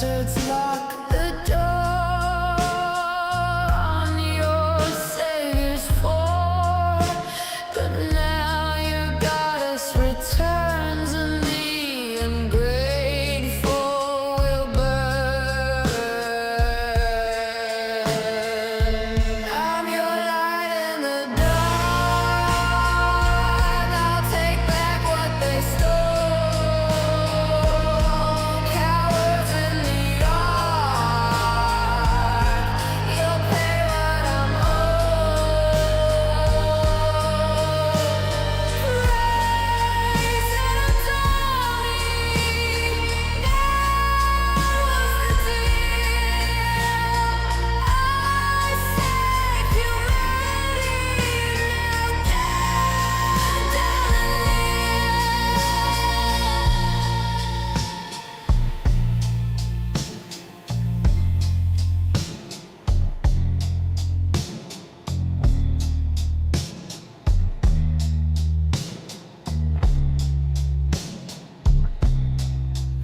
bastards lock the door on your savior's floor, but now your goddess returns and the ungrateful will burn. I'm your light in the dark, I'll take back what they stole. Cowards in the ark, you'll pay what I'm owed. Praise and adore me, that was the deal. I saved humanity, now get down and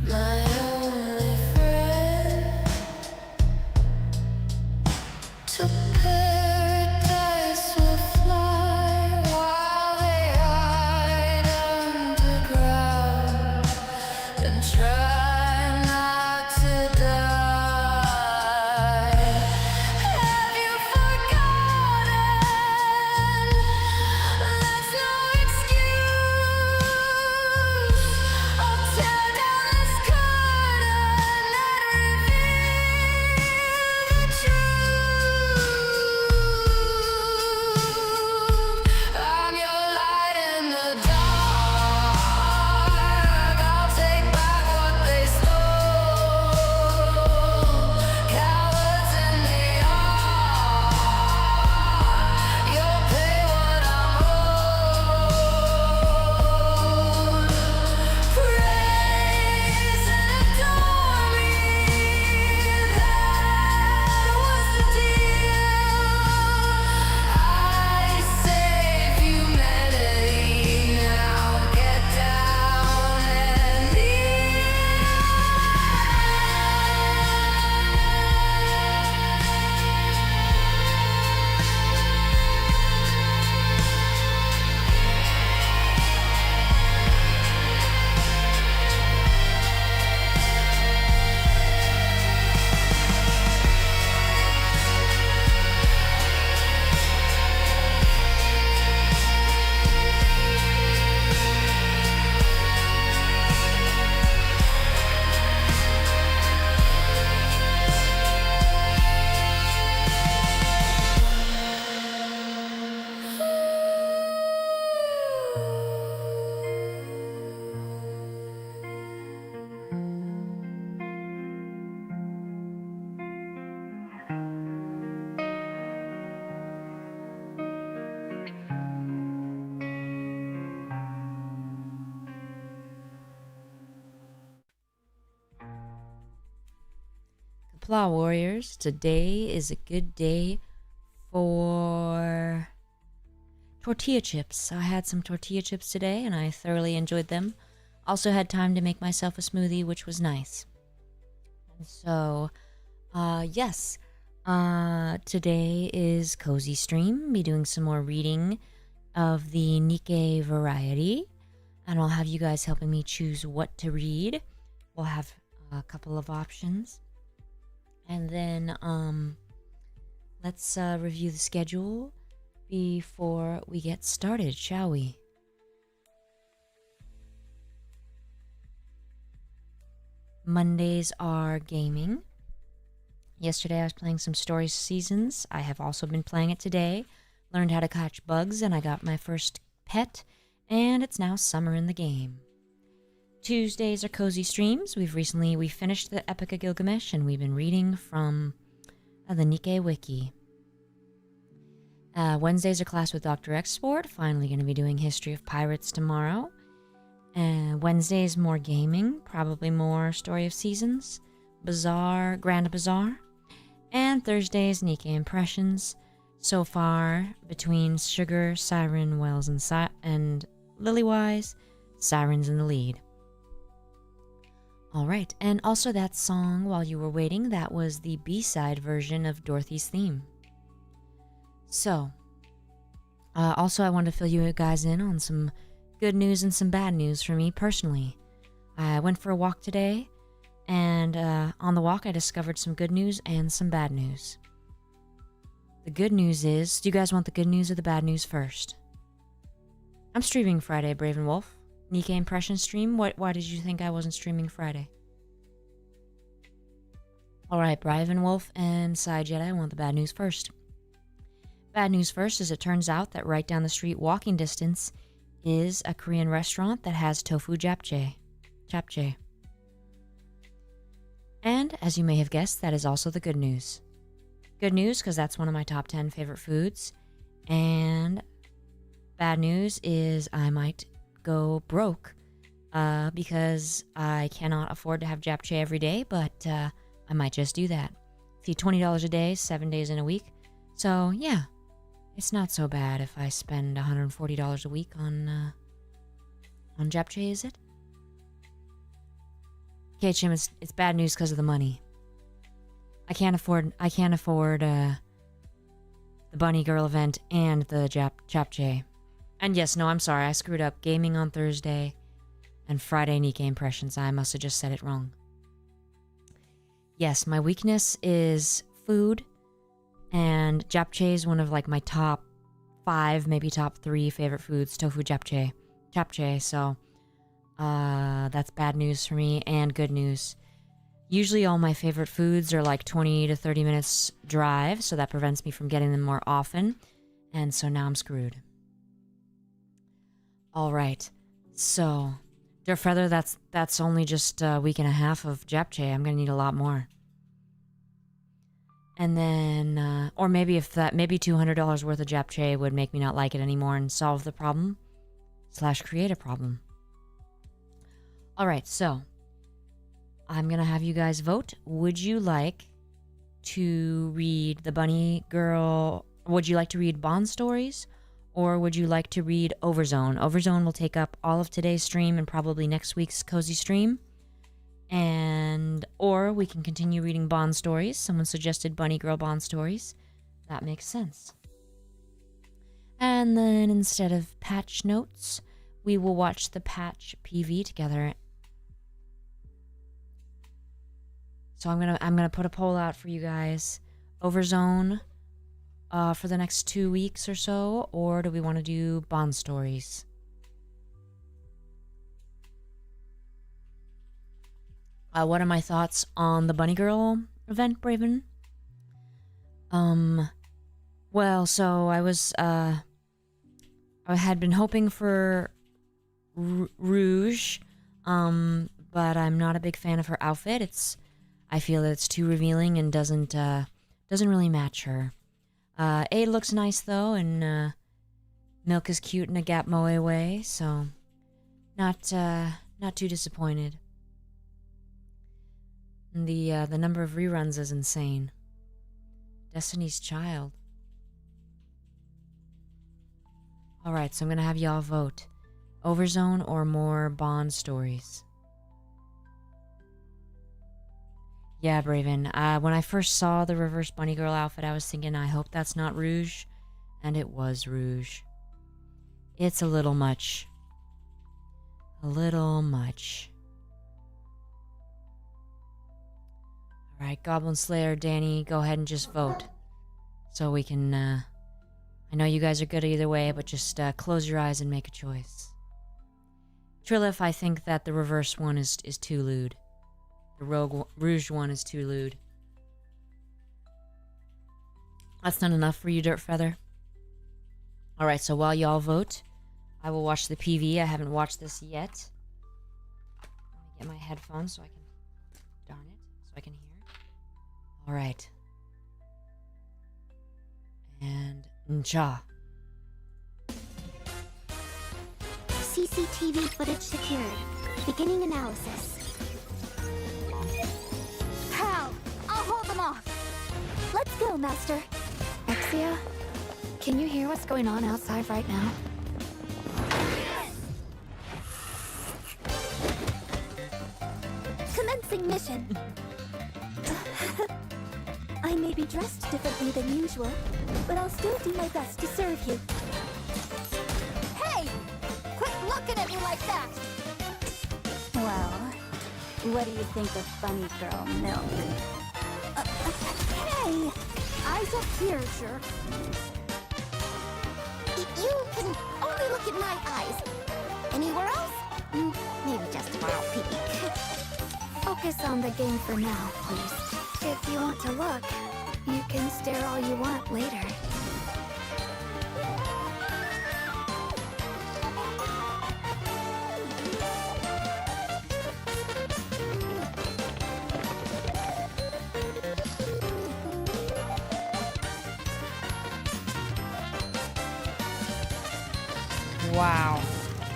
my only friend to paradise will fly while they hide underground and try not to die. Have you forgotten? That's no excuse. I'll tear down this curtain and reveal the truth. I'm your light in the dark, I'll take back what they stole. Cowards in the ark, you'll pay what I'm owed. Praise and adore me, that was the deal. I save humanity, now get down and kneel. Kapla Warriors, today is a good day for tortilla chips. I had some tortilla chips today and I thoroughly enjoyed them. Also had time to make myself a smoothie, which was nice. And so, yes, today is Cozy Stream. Be doing some more reading of the NIKKE variety, and I'll have you guys helping me choose what to read. We'll have a couple of options. And then let's review the schedule before we get started, shall we? Mondays are gaming. Yesterday I was playing some Story Seasons. I have also been playing it today. Learned how to catch bugs and I got my first pet. And it's now summer in the game. Tuesdays are cozy streams. We finished the Epic of Gilgamesh and we've been reading from the NIKKE Wiki. Wednesdays are class with Dr. Export. Finally going to be doing History of Pirates tomorrow. Wednesdays more gaming, probably more Story of Seasons, Grand Bazaar. And Thursdays NIKKE Impressions. So far, between Sugar, Siren, Wells, and Lilywise, Siren's in the lead. Alright, and also that song, While You Were Waiting, that was the B-side version of Dorothy's theme. So, also I wanted to fill you guys in on some good news and some bad news for me personally. I went for a walk today, and on the walk I discovered some good news and some bad news. The good news is, do you guys want the good news or the bad news first? I'm streaming Friday, Brave and Wolf. NIKKE impression stream? Why did you think I wasn't streaming Friday? Alright, Brave and Wolf and Side Jedi, I want the bad news first. Bad news first is it turns out that right down the street, walking distance, is a Korean restaurant that has tofu japchae. And, as you may have guessed, that is also the good news. Good news, because that's one of my top 10 favorite foods. And bad news is I might go broke because I cannot afford to have japchae every day, but I might just do that. See, $20 a day, 7 days in a week. So, yeah, it's not so bad if I spend $140 a week on japchae, is it? Okay, Chim, it's bad news because of the money. I can't afford the Bunny Girl event and the japchae. And yes, no, I'm sorry, I screwed up. Gaming on Thursday and Friday NIKKE impressions. I must have just said it wrong. Yes, my weakness is food, and japchae is one of like my top 5, maybe top 3 favorite foods. Tofu japchae, so that's bad news for me and good news. Usually all my favorite foods are like 20 to 30 minutes drive, so that prevents me from getting them more often, and so now I'm screwed. Alright, so, Dear Feather, that's only just a week and a half of japchae. I'm gonna need a lot more. And then, or maybe maybe $200 worth of japchae would make me not like it anymore and solve the problem, / create a problem. Alright, so, I'm gonna have you guys vote. Would you like to read the Bunny Girl, would you like to read Bond stories? Or would you like to read Overzone? Overzone will take up all of today's stream and probably next week's cozy stream. Or we can continue reading Bond stories. Someone suggested Bunny Girl Bond stories. That makes sense. And then instead of patch notes, we will watch the patch PV together. So I'm gonna put a poll out for you guys. Overzone for the next 2 weeks or so, or do we want to do Bond stories? What are my thoughts on the Bunny Girl event, Braven? Well, so I had been hoping for Rouge, but I'm not a big fan of her outfit. I feel that it's too revealing and doesn't really match her. Ada looks nice though, and Milk is cute in a Gap Moe way, so not too disappointed. And the number of reruns is insane. Destiny's Child. Alright, so I'm gonna have y'all vote. Overzone or more Bond stories? Yeah, Braven. When I first saw the reverse Bunny Girl outfit, I was thinking, I hope that's not Rouge. And it was Rouge. It's a little much. A little much. Alright, Goblin Slayer, Danny, go ahead and just vote. So we can, I know you guys are good either way, but just close your eyes and make a choice. Trilith, I think that the reverse one is too lewd. The Rouge one is too lewd. That's not enough for you, Dirt Feather? Alright, so while y'all vote, I will watch the PV. I haven't watched this yet. Let me get my headphones so I can... Darn it. So I can hear. Alright. And... Ncha. CCTV footage secured. Beginning analysis. How? I'll hold them off. Let's go, Master. Exia, can you hear what's going on outside right now? pressing mission. I may be dressed differently than usual, but I'll still do my best to serve you. Hey! Quit looking at me like that! Well, what do you think of Bunny Girl Milk? Hey! Eyes up here, jerk. You can only look at my eyes. Anywhere else? Maybe just a little peek. Focus on the game for now, please. If you want to look, you can stare all you want later. Wow.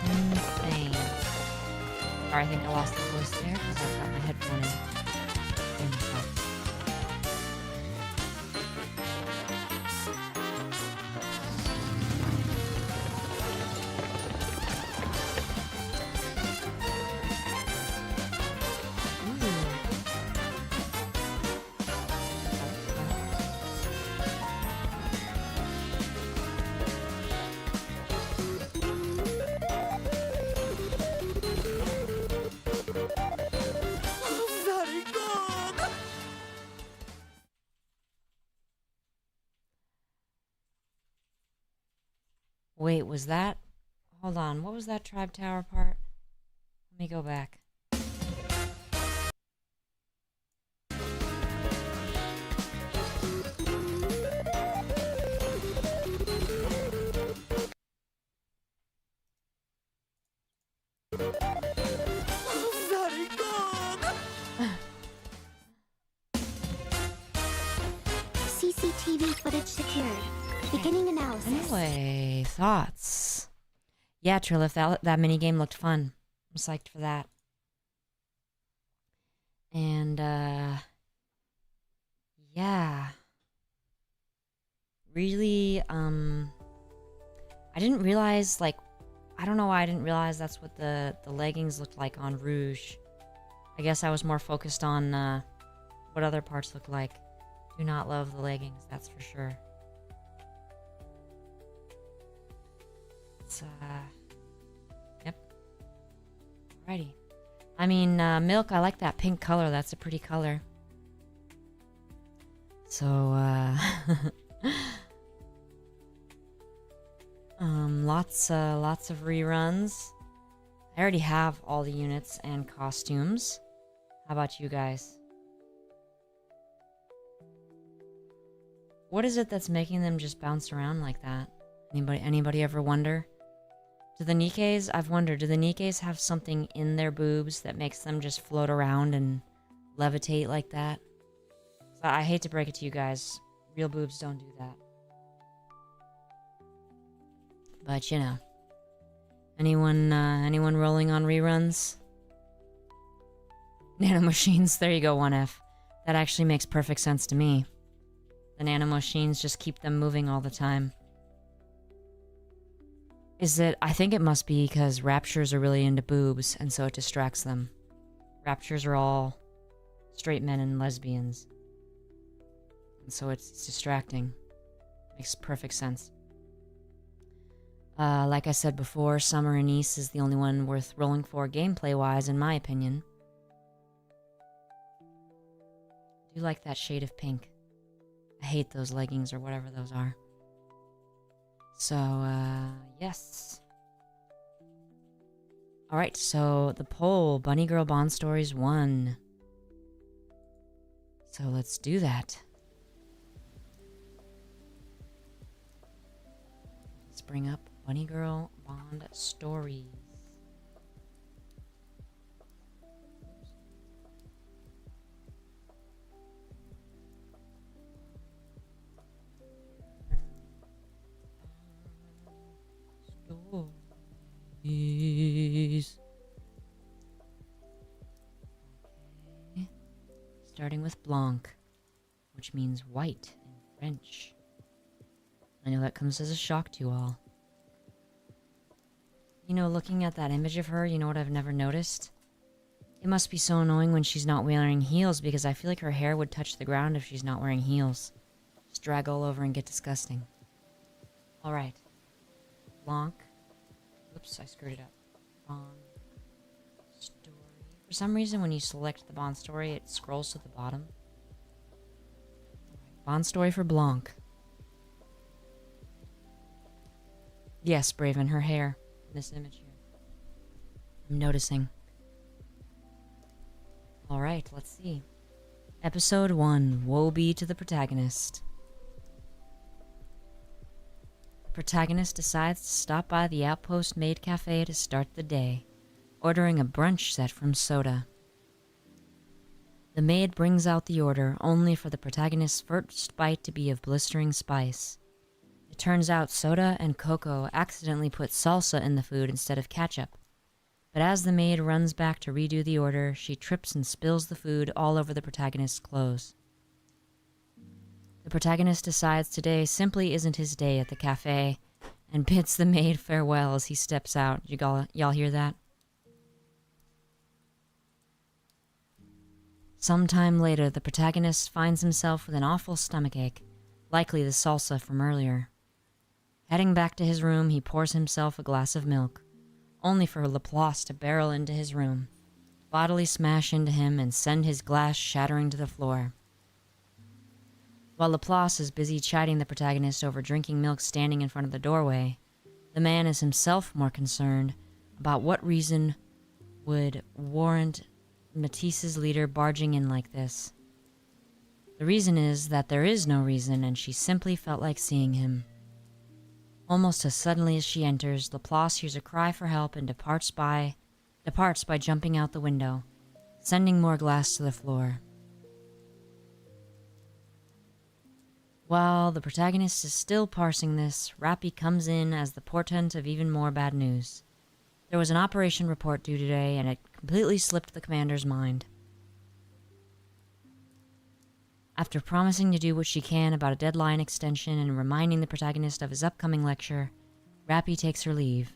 Insane. Sorry, I think I lost the voice there because I've got my headphone in. Wait, was that? Hold on, what was that Tribe Tower part? Let me go back. CCTV footage secured. Beginning analysis. Anyway, thoughts. Yeah, Trilith, that minigame looked fun. I'm psyched for that. And, yeah. Really, I didn't realize, like, I don't know why I didn't realize that's what the leggings looked like on Rouge. I guess I was more focused on, what other parts look like. Do not love the leggings, that's for sure. Yep. Alrighty. I mean, Milk, I like that pink color. That's a pretty color. So, lots of reruns. I already have all the units and costumes. How about you guys? What is it that's making them just bounce around like that? Anybody ever wonder? Do the NIKKEs, I've wondered, do the NIKKEs have something in their boobs that makes them just float around and levitate like that? So I hate to break it to you guys. Real boobs don't do that. But, you know. Anyone rolling on reruns? Nano machines, there you go, 1F. That actually makes perfect sense to me. The nano machines just keep them moving all the time. I think it must be because Raptures are really into boobs, and so it distracts them. Raptures are all straight men and lesbians. And so it's distracting. Makes perfect sense. Like I said before, Summer Anise is the only one worth rolling for gameplay-wise, in my opinion. I do like that shade of pink. I hate those leggings or whatever those are. So, yes. Alright, so the poll, Bunny Girl Bond Stories 1. So let's do that. Let's bring up Bunny Girl Bond Stories. Stories. Okay. Starting with Blanc, which means white in French. I know that comes as a shock to you all. You know, looking at that image of her, you know what I've never noticed? It must be so annoying when she's not wearing heels because I feel like her hair would touch the ground if she's not wearing heels. Just drag all over and get disgusting. Alright. Blanc. Oops, I screwed it up. Bond story. For some reason, when you select the Bond story, it scrolls to the bottom. Alright, Bond story for Blanc. Yes, Braven, her hair. In this image here. I'm noticing. Alright, let's see. Episode 1. Woe be to the protagonist. The protagonist decides to stop by the Outpost Maid Cafe to start the day, ordering a brunch set from Soda. The maid brings out the order, only for the protagonist's first bite to be of blistering spice. It turns out Soda and Coco accidentally put salsa in the food instead of ketchup. But as the maid runs back to redo the order, she trips and spills the food all over the protagonist's clothes. The protagonist decides today simply isn't his day at the cafe and bids the maid farewell as he steps out. Y'all hear that? Sometime later, the protagonist finds himself with an awful stomachache, likely the salsa from earlier. Heading back to his room, he pours himself a glass of milk, only for Laplace to barrel into his room, bodily smash into him, and send his glass shattering to the floor. While Laplace is busy chiding the protagonist over drinking milk standing in front of the doorway, the man is himself more concerned about what reason would warrant Matisse's leader barging in like this. The reason is that there is no reason, and she simply felt like seeing him. Almost as suddenly as she enters, Laplace hears a cry for help and departs by jumping out the window, sending more glass to the floor. While the protagonist is still parsing this, Rappy comes in as the portent of even more bad news. There was an operation report due today, and it completely slipped the commander's mind. After promising to do what she can about a deadline extension and reminding the protagonist of his upcoming lecture, Rappy takes her leave.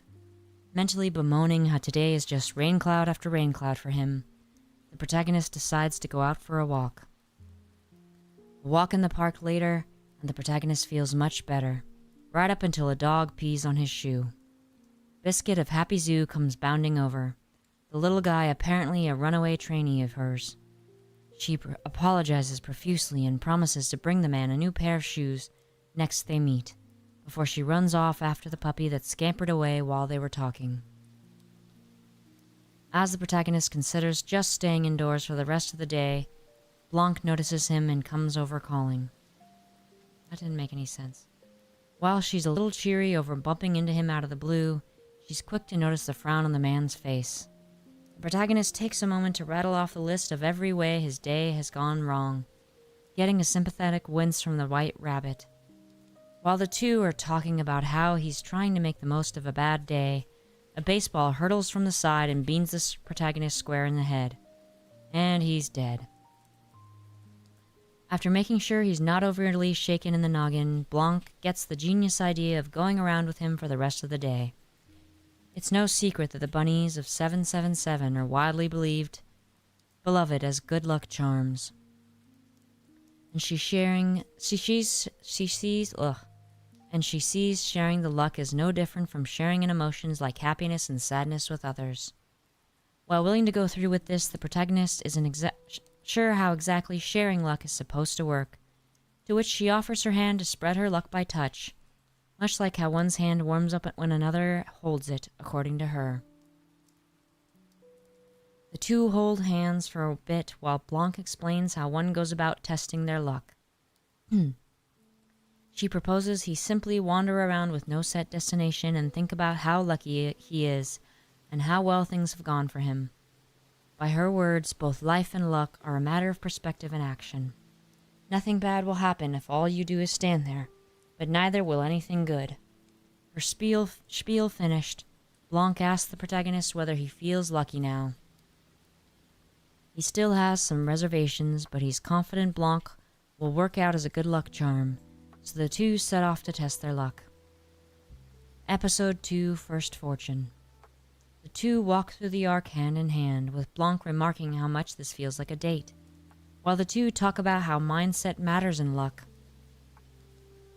Mentally bemoaning how today is just rain cloud after rain cloud for him, the protagonist decides to go out for a walk. A walk in the park later, and the protagonist feels much better, right up until a dog pees on his shoe. Biscuit of Happy Zoo comes bounding over, the little guy apparently a runaway trainee of hers. She apologizes profusely and promises to bring the man a new pair of shoes next they meet, before she runs off after the puppy that scampered away while they were talking. As the protagonist considers just staying indoors for the rest of the day, Blanc notices him and comes over calling. That didn't make any sense. While she's a little cheery over bumping into him out of the blue, she's quick to notice the frown on the man's face. The protagonist takes a moment to rattle off the list of every way his day has gone wrong, getting a sympathetic wince from the white rabbit. While the two are talking about how he's trying to make the most of a bad day, a baseball hurtles from the side and beans the protagonist square in the head. And he's dead. After making sure he's not overly shaken in the noggin, Blanc gets the genius idea of going around with him for the rest of the day. It's no secret that the bunnies of 777 are widely beloved as good luck charms. And she sees sharing the luck as no different from sharing in emotions like happiness and sadness with others. While willing to go through with this, the protagonist isn't sure how exactly sharing luck is supposed to work, to which she offers her hand to spread her luck by touch, much like how one's hand warms up when another holds it, according to her. The two hold hands for a bit while Blanc explains how one goes about testing their luck. She proposes he simply wander around with no set destination and think about how lucky he is and how well things have gone for him. By her words, both life and luck are a matter of perspective and action. Nothing bad will happen if all you do is stand there, but neither will anything good. Her spiel finished, Blanc asks the protagonist whether he feels lucky now. He still has some reservations, but he's confident Blanc will work out as a good luck charm, so the two set off to test their luck. Episode 2, First Fortune. The two walk through the arc hand in hand, with Blanc remarking how much this feels like a date, while the two talk about how mindset matters in luck.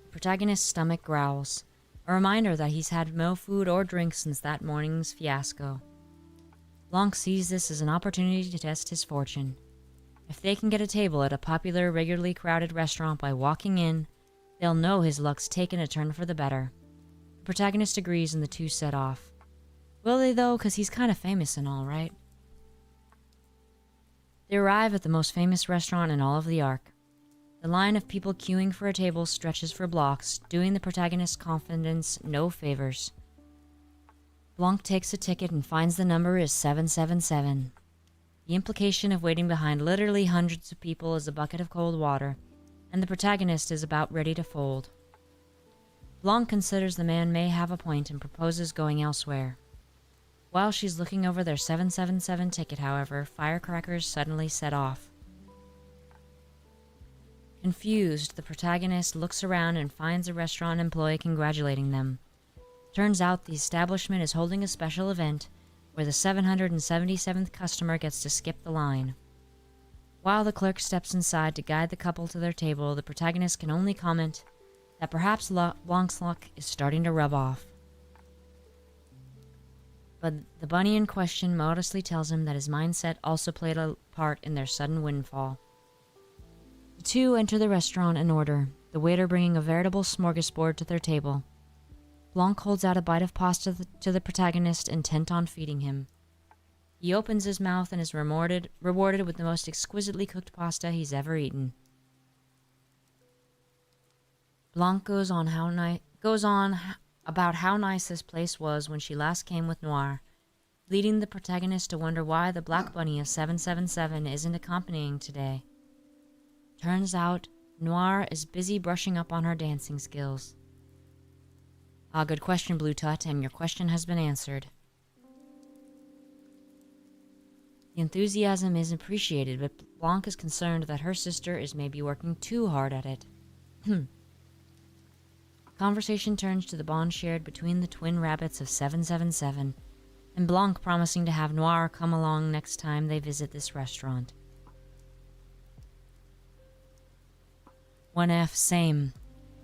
The protagonist's stomach growls, a reminder that he's had no food or drink since that morning's fiasco. Blanc sees this as an opportunity to test his fortune. If they can get a table at a popular, regularly crowded restaurant by walking in, they'll know his luck's taken a turn for the better. The protagonist agrees and the two set off. Will they though? 'Cause he's kind of famous and all, right? They arrive at the most famous restaurant in all of the arc. The line of people queuing for a table stretches for blocks, doing the protagonist's confidence no favors. Blanc takes a ticket and finds the number is 777. The implication of waiting behind literally hundreds of people is a bucket of cold water, and the protagonist is about ready to fold. Blanc considers the man may have a point and proposes going elsewhere. While she's looking over their 777 ticket, however, firecrackers suddenly set off. Confused, the protagonist looks around and finds a restaurant employee congratulating them. Turns out the establishment is holding a special event where the 777th customer gets to skip the line. While the clerk steps inside to guide the couple to their table, the protagonist can only comment that perhaps Blanc's luck is starting to rub off. But the bunny in question modestly tells him that his mindset also played a part in their sudden windfall. The two enter the restaurant and order, the waiter bringing a veritable smorgasbord to their table. Blanc holds out a bite of pasta to the protagonist, intent on feeding him. He opens his mouth and is rewarded with the most exquisitely cooked pasta he's ever eaten. Blanc goes on about how nice this place was when she last came with Noir, leading the protagonist to wonder why the Black Bunny of 777 isn't accompanying today. Turns out, Noir is busy brushing up on her dancing skills. Ah, good question, Blue Tut, and your question has been answered. The enthusiasm is appreciated, but Blanc is concerned that her sister is maybe working too hard at it. Conversation turns to the bond shared between the twin rabbits of 777, and Blanc promising to have Noir come along next time they visit this restaurant. 1F, same.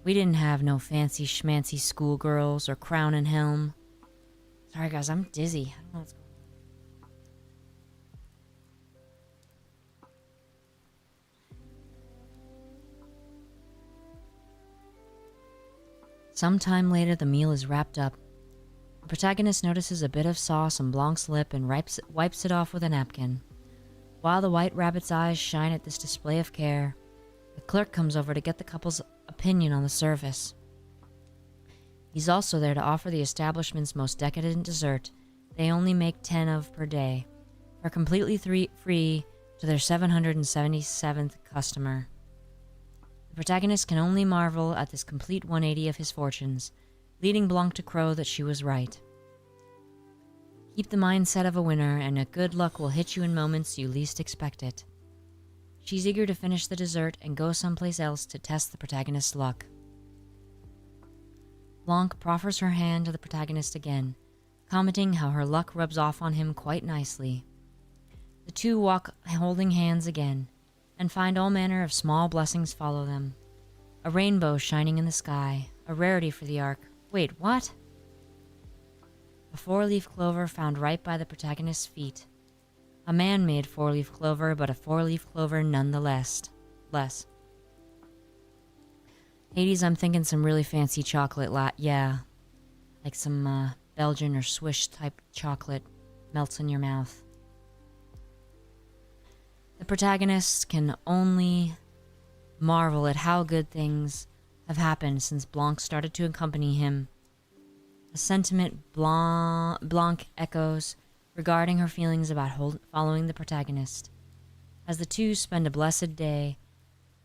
We didn't have no fancy schmancy schoolgirls or crown and helm. Sorry guys, I'm dizzy. I don't know what's going on. Sometime later, the meal is wrapped up. The protagonist notices a bit of sauce on Blanc's lip and wipes it off with a napkin. While the white rabbit's eyes shine at this display of care, the clerk comes over to get the couple's opinion on the service. He's also there to offer the establishment's most decadent dessert they only make 10 of per day, for completely free to their 777th customer. The protagonist can only marvel at this complete 180 of his fortunes, leading Blanc to crow that she was right. Keep the mindset of a winner, and a good luck will hit you in moments you least expect it. She's eager to finish the dessert and go someplace else to test the protagonist's luck. Blanc proffers her hand to the protagonist again, commenting how her luck rubs off on him quite nicely. The two walk holding hands again, and find all manner of small blessings follow them. A rainbow shining in the sky, a rarity for the arc. Wait, what? A four-leaf clover found right by the protagonist's feet. A man-made four-leaf clover, but a four-leaf clover nonetheless. Hades, I'm thinking some really fancy chocolate, yeah. Like some Belgian or Swiss type chocolate melts in your mouth. The protagonist can only marvel at how good things have happened since Blanc started to accompany him. A sentiment Blanc echoes regarding her feelings about following the protagonist. As the two spend a blessed day,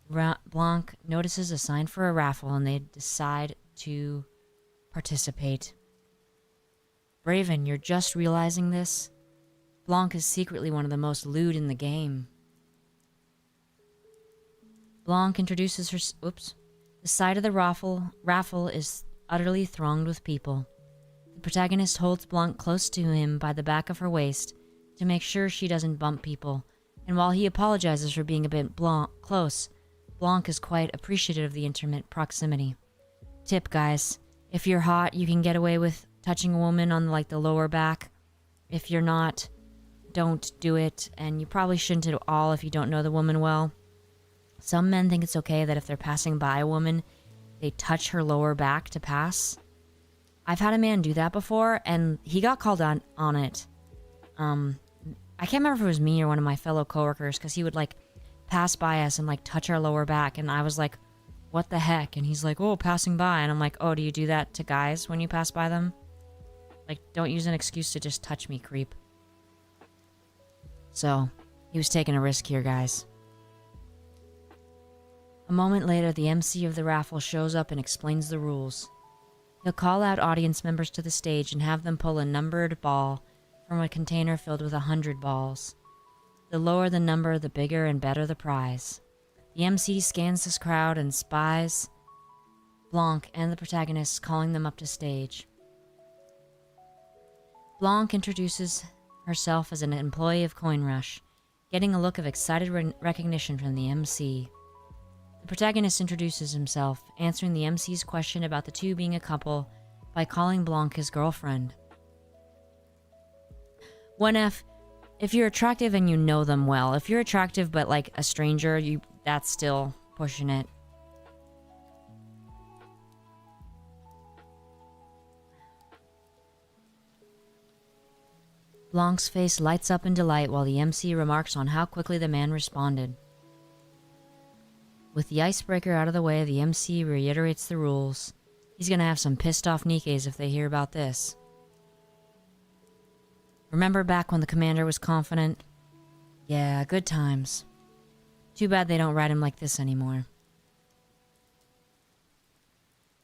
Blanc notices a sign for a raffle and they decide to participate. Braven, you're just realizing this? Blanc is secretly one of the most lewd in the game. Blanc introduces her... Oops. The side of the raffle is utterly thronged with people. The protagonist holds Blanc close to him by the back of her waist to make sure she doesn't bump people, and while he apologizes for being a bit close, Blanc is quite appreciative of the intimate proximity. Tip, guys, if you're hot, you can get away with touching a woman on like the lower back. If you're not, don't do it, and you probably shouldn't at all if you don't know the woman well. Some men think it's okay that if they're passing by a woman, they touch her lower back to pass. I've had a man do that before, and he got called on it. I can't remember if it was me or one of my fellow coworkers, because he would like pass by us and like touch our lower back, and I was like, what the heck? And he's like, oh, passing by. And I'm like, oh, do you do that to guys when you pass by them? Like, don't use an excuse to just touch me, creep. So, he was taking a risk here, guys. A moment later, the MC of the raffle shows up and explains the rules. He'll call out audience members to the stage and have them pull a numbered ball from a container filled with 100 balls. The lower the number, the bigger and better the prize. The MC scans this crowd and spies Blanc and the protagonist, calling them up to stage. Blanc introduces herself as an employee of Coin Rush, getting a look of excited recognition from the MC. The protagonist introduces himself, answering the MC's question about the two being a couple by calling Blanc his girlfriend. 1F, if you're attractive and you know them well. If you're attractive but like a stranger, that's still pushing it. Blanc's face lights up in delight while the MC remarks on how quickly the man responded. With the icebreaker out of the way, the MC reiterates the rules. He's gonna have some pissed off NIKKEs if they hear about this. Remember back when the commander was confident? Yeah, good times. Too bad they don't write him like this anymore.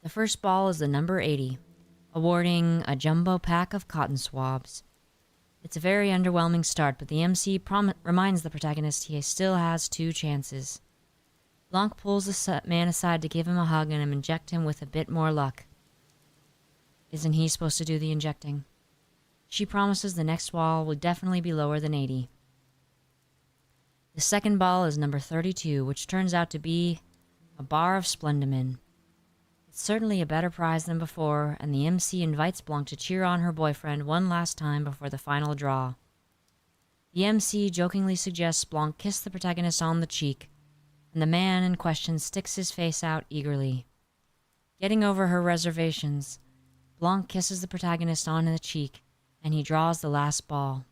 The first ball is the number 80, awarding a jumbo pack of cotton swabs. It's a very underwhelming start, but the MC reminds the protagonist he still has 2 chances. Blanc pulls the man aside to give him a hug and inject him with a bit more luck. Isn't he supposed to do the injecting? She promises the next ball will definitely be lower than 80. The second ball is number 32, which turns out to be a bar of Splendimin. It's certainly a better prize than before, and the MC invites Blanc to cheer on her boyfriend one last time before the final draw. The MC jokingly suggests Blanc kiss the protagonist on the cheek, and the man in question sticks his face out eagerly. Getting over her reservations, Blanc kisses the protagonist on the cheek, and he draws the last ball.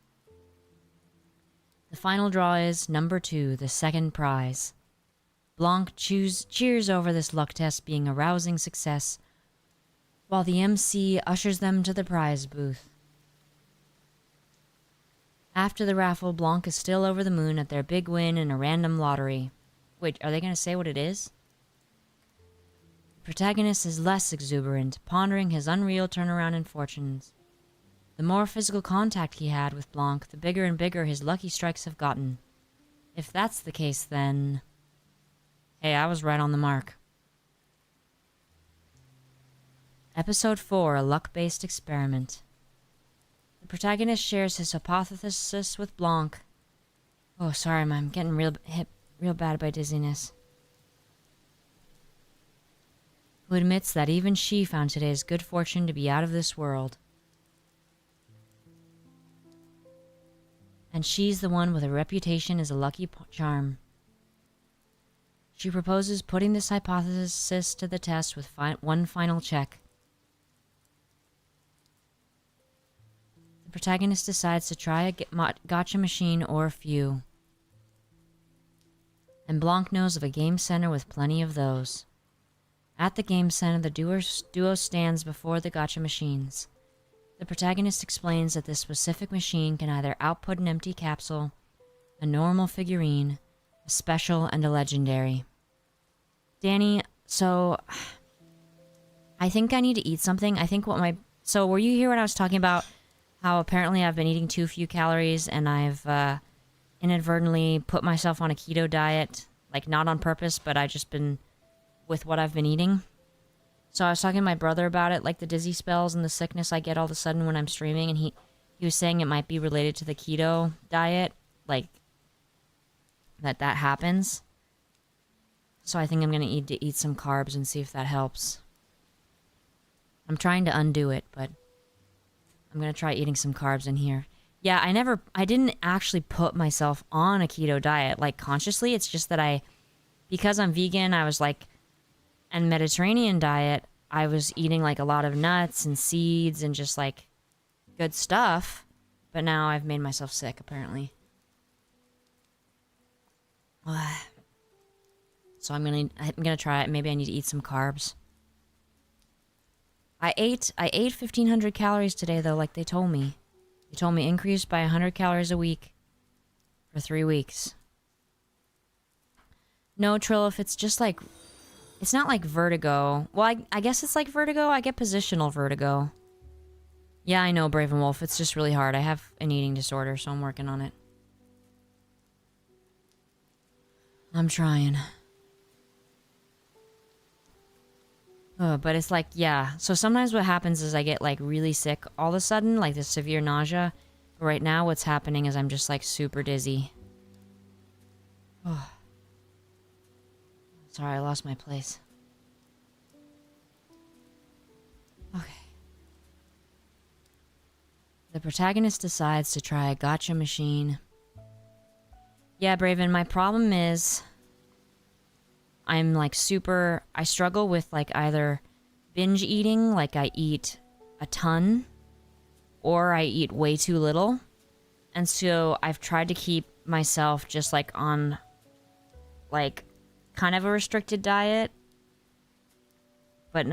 The final draw is number 2, the second prize. Blanc cheers over this luck test being a rousing success, while the MC ushers them to the prize booth. After the raffle, Blanc is still over the moon at their big win in a random lottery. Wait, are they going to say what it is? The protagonist is less exuberant, pondering his unreal turnaround in fortunes. The more physical contact he had with Blanc, the bigger and bigger his lucky strikes have gotten. If that's the case, then... Hey, I was right on the mark. Episode 4, a luck-based experiment. The protagonist shares his hypothesis with Blanc. Oh, sorry, I'm getting real bad by dizziness. Who admits that even she found today's good fortune to be out of this world. And she's the one with a reputation as a lucky charm. She proposes putting this hypothesis to the test with one final check. The protagonist decides to try a gotcha machine or a few. And Blanc knows of a game center with plenty of those. At the game center, the duo stands before the gotcha machines. The protagonist explains that this specific machine can either output an empty capsule, a normal figurine, a special, and a legendary. Danny, so... I think I need to eat something. I think So were you here when I was talking about how apparently I've been eating too few calories and I've inadvertently put myself on a keto diet? Like, not on purpose, but I've just been with what I've been eating. So I was talking to my brother about it, like the dizzy spells and the sickness I get all of a sudden when I'm streaming, and he was saying it might be related to the keto diet, like that happens. So I think I'm gonna need to eat some carbs and see if that helps. I'm trying to undo it, but I'm gonna try eating some carbs in here. Yeah, I didn't actually put myself on a keto diet, like consciously. It's just that because I'm vegan, I was like, and Mediterranean diet, I was eating like a lot of nuts and seeds and just like good stuff. But now I've made myself sick, apparently. So I'm gonna try it. Maybe I need to eat some carbs. I ate 1,500 calories today, though, like they told me. They told me increase by 100 calories a week for 3 weeks. No, Trilliff, it's just like... It's not like vertigo. Well, I guess it's like vertigo. I get positional vertigo. Yeah, I know, Brave and Wolf. It's just really hard. I have an eating disorder, so I'm working on it. I'm trying. But it's like, yeah. So sometimes what happens is I get like really sick all of a sudden, like this severe nausea. But right now what's happening is I'm just like super dizzy. Oh. Sorry, I lost my place. Okay. The protagonist decides to try a gotcha machine. Yeah, Braven, my problem is... I'm like I struggle with like either binge eating, like I eat a ton, or I eat way too little. And so I've tried to keep myself just like on like kind of a restricted diet. But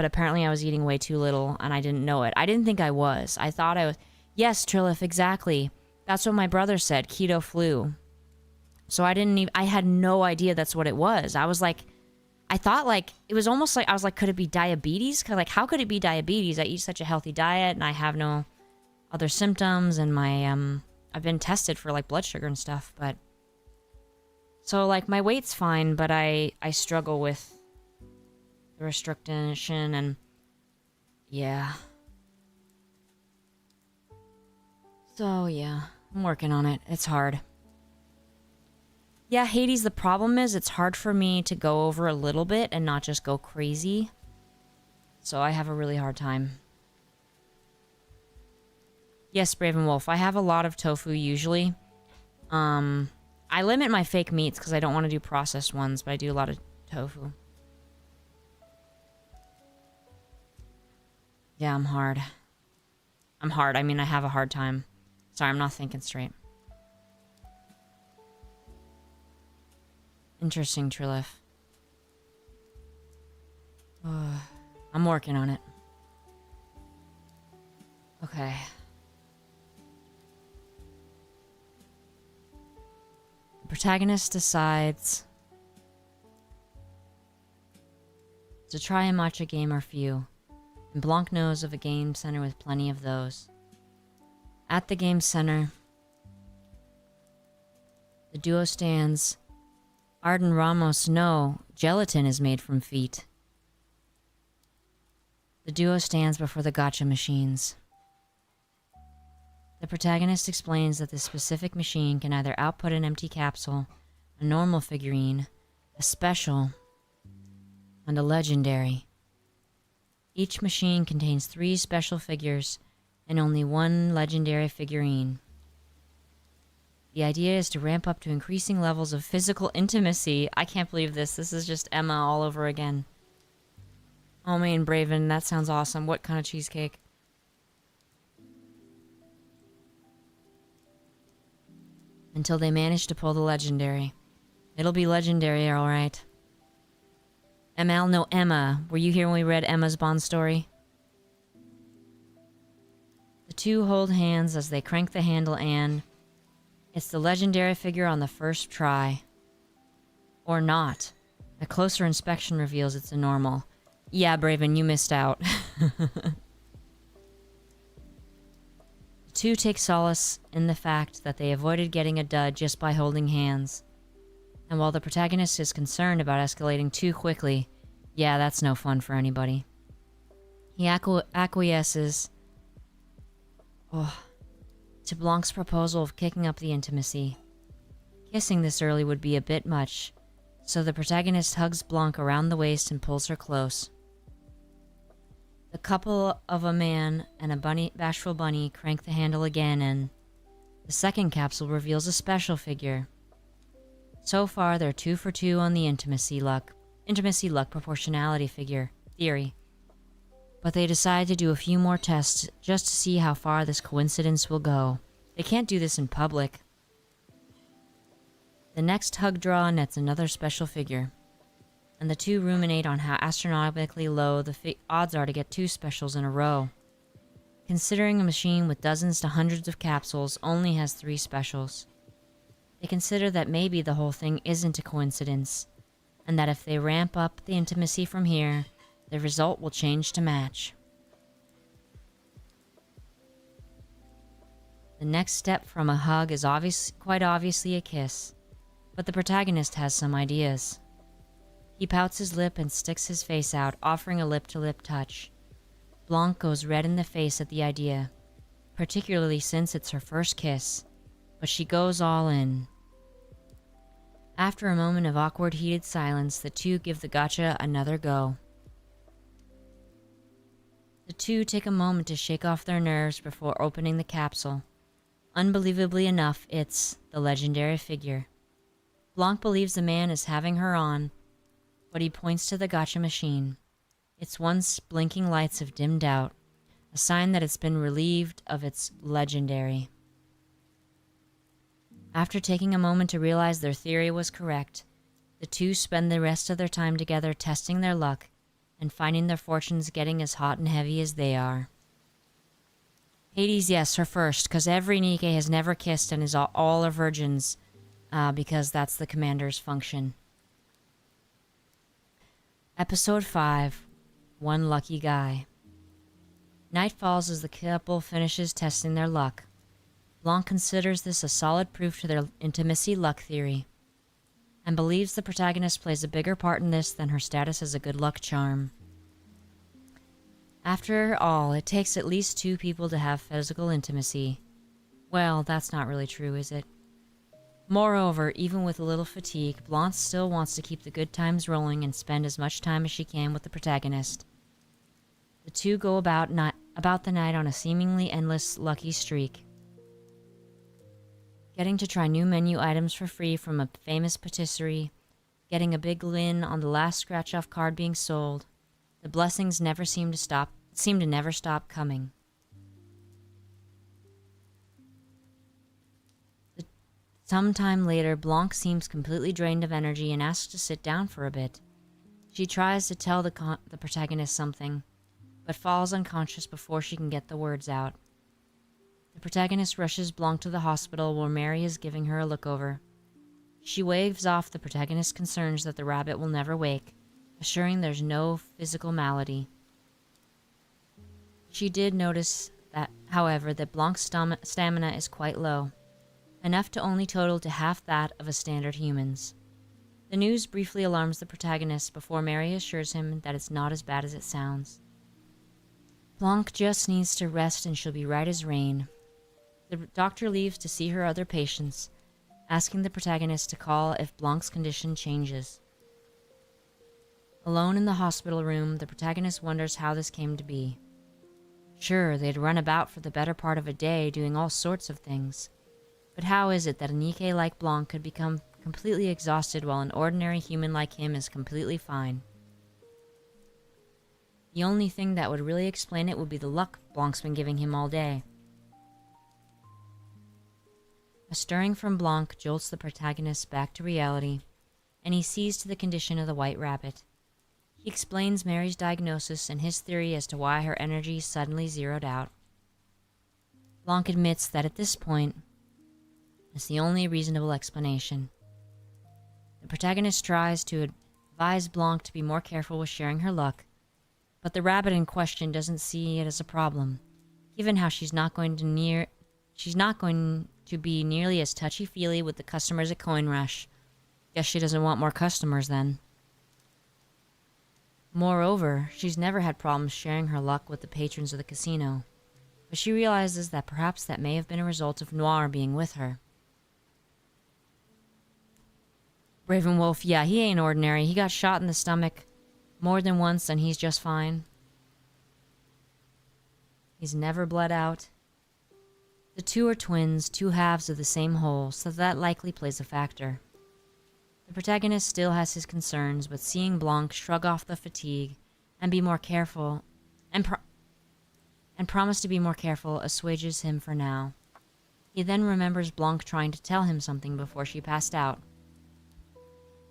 apparently I was eating way too little and I didn't know it. I didn't think I was. I thought I was. Yes, Trilliff, exactly. That's what my brother said, keto flu. So I had no idea that's what it was. I was like, I thought like, it was almost like, I was like, could it be diabetes? Cause like, how could it be diabetes? I eat such a healthy diet and I have no other symptoms and I've been tested for like blood sugar and stuff, but. So like my weight's fine, but I struggle with the restriction and yeah. So yeah, I'm working on it. It's hard. Yeah, Hades, the problem is it's hard for me to go over a little bit and not just go crazy. So I have a really hard time. Yes, Brave and Wolf, I have a lot of tofu usually. I limit my fake meats because I don't want to do processed ones, but I do a lot of tofu. Yeah, I'm hard. I mean, I have a hard time. Sorry, I'm not thinking straight. Interesting, Trilliff. I'm working on it. Okay. The protagonist decides to try a matcha game or few, and Blanc knows of a game center with plenty of those. At the game center, the duo stands. Arden Ramos, no, gelatin is made from feet. The duo stands before the gotcha machines. The protagonist explains that this specific machine can either output an empty capsule, a normal figurine, a special, and a legendary. Each machine contains 3 special figures and only 1 legendary figurine. The idea is to ramp up to increasing levels of physical intimacy. I can't believe this. This is just Emma all over again. Oh man, Braven, that sounds awesome. What kind of cheesecake? Until they manage to pull the legendary. It'll be legendary, alright. ML, no, Emma. Were you here when we read Emma's Bond story? The two hold hands as they crank the handle and... It's the legendary figure on the first try. Or not. A closer inspection reveals it's a normal. Yeah, Braven, you missed out. The two take solace in the fact that they avoided getting a dud just by holding hands. And while the protagonist is concerned about escalating too quickly, Yeah, that's no fun for anybody. He acquiesces to Blanc's proposal of kicking up the intimacy. Kissing this early would be a bit much, so the protagonist hugs Blanc around the waist and pulls her close. The couple of a man and a bashful bunny crank the handle again, and the second capsule reveals a special figure. So far, they're 2 for 2 on the intimacy luck proportionality figure theory. But they decide to do a few more tests just to see how far this coincidence will go. They can't do this in public. The next hug draw nets another special figure, and the two ruminate on how astronomically low the odds are to get 2 specials in a row. Considering a machine with dozens to hundreds of capsules only has 3 specials, they consider that maybe the whole thing isn't a coincidence, and that if they ramp up the intimacy from here, the result will change to match. The next step from a hug is quite obviously a kiss, but the protagonist has some ideas. He pouts his lip and sticks his face out, offering a lip-to-lip touch. Blanc goes red in the face at the idea, particularly since it's her first kiss, but she goes all in. After a moment of awkward, heated silence, the two give the gotcha another go. The two take a moment to shake off their nerves before opening the capsule. Unbelievably enough, it's the legendary figure. Blanc believes the man is having her on, but he points to the gotcha machine. Its once blinking lights have dimmed out, a sign that it's been relieved of its legendary. After taking a moment to realize their theory was correct, the two spend the rest of their time together testing their luck and finding their fortunes getting as hot and heavy as they are. Hades, yes, her first, because every NIKKE has never kissed and is all are virgins, because that's the commander's function. Episode 5, One Lucky Guy. Night falls as the couple finishes testing their luck. Blanc considers this a solid proof to their intimacy luck theory, and believes the protagonist plays a bigger part in this than her status as a good luck charm. After all, it takes at least 2 people to have physical intimacy. Well, that's not really true, is it? Moreover, even with a little fatigue, Blanc still wants to keep the good times rolling and spend as much time as she can with the protagonist. The two go about the night on a seemingly endless lucky streak, getting to try new menu items for free from a famous patisserie, getting a big win on the last scratch-off card being sold. The blessings seem to never stop coming. Sometime later, Blanc seems completely drained of energy and asks to sit down for a bit. She tries to tell the protagonist something, but falls unconscious before she can get the words out. The protagonist rushes Blanc to the hospital where Mary is giving her a look over. She waves off the protagonist's concerns that the rabbit will never wake, assuring there's no physical malady. She did notice that, however, that Blanc's stamina is quite low, enough to only total to half that of a standard human's. The news briefly alarms the protagonist before Mary assures him that it's not as bad as it sounds. Blanc just needs to rest and she'll be right as rain. The doctor leaves to see her other patients, asking the protagonist to call if Blanc's condition changes. Alone in the hospital room, the protagonist wonders how this came to be. Sure, they'd run about for the better part of a day doing all sorts of things. But how is it that a NIKKE like Blanc could become completely exhausted while an ordinary human like him is completely fine? The only thing that would really explain it would be the luck Blanc's been giving him all day. A stirring from Blanc jolts the protagonist back to reality, and he sees to the condition of the white rabbit. He explains Mary's diagnosis and his theory as to why her energy suddenly zeroed out. Blanc admits that at this point, it's the only reasonable explanation. The protagonist tries to advise Blanc to be more careful with sharing her luck, but the rabbit in question doesn't see it as a problem, given how she's not going to be nearly as touchy-feely with the customers at Coin Rush. Guess she doesn't want more customers then. Moreover, she's never had problems sharing her luck with the patrons of the casino, but she realizes that perhaps that may have been a result of Noir being with her. Ravenwolf, yeah, he ain't ordinary. He got shot in the stomach more than once and he's just fine. He's never bled out. The two are twins, two halves of the same whole, so that likely plays a factor. The protagonist still has his concerns, but seeing Blanc shrug off the fatigue and be more careful, and promise to be more careful, assuages him for now. He then remembers Blanc trying to tell him something before she passed out,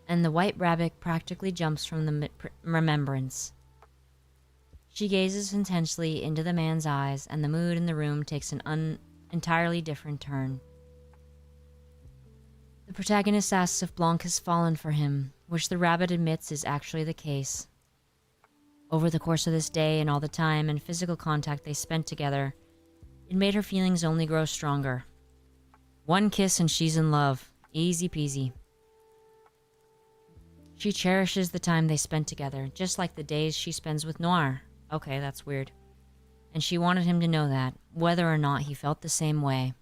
and the white rabbit practically jumps from the remembrance. She gazes intensely into the man's eyes, and the mood in the room takes an entirely different turn. The protagonist asks if Blanc has fallen for him, which the rabbit admits is actually the case. Over the course of this day and all the time and physical contact they spent together, it made her feelings only grow stronger. One kiss and she's in love. Easy peasy. She cherishes the time they spent together, just like the days she spends with Noir. Okay, that's weird. And she wanted him to know that, whether or not he felt the same way.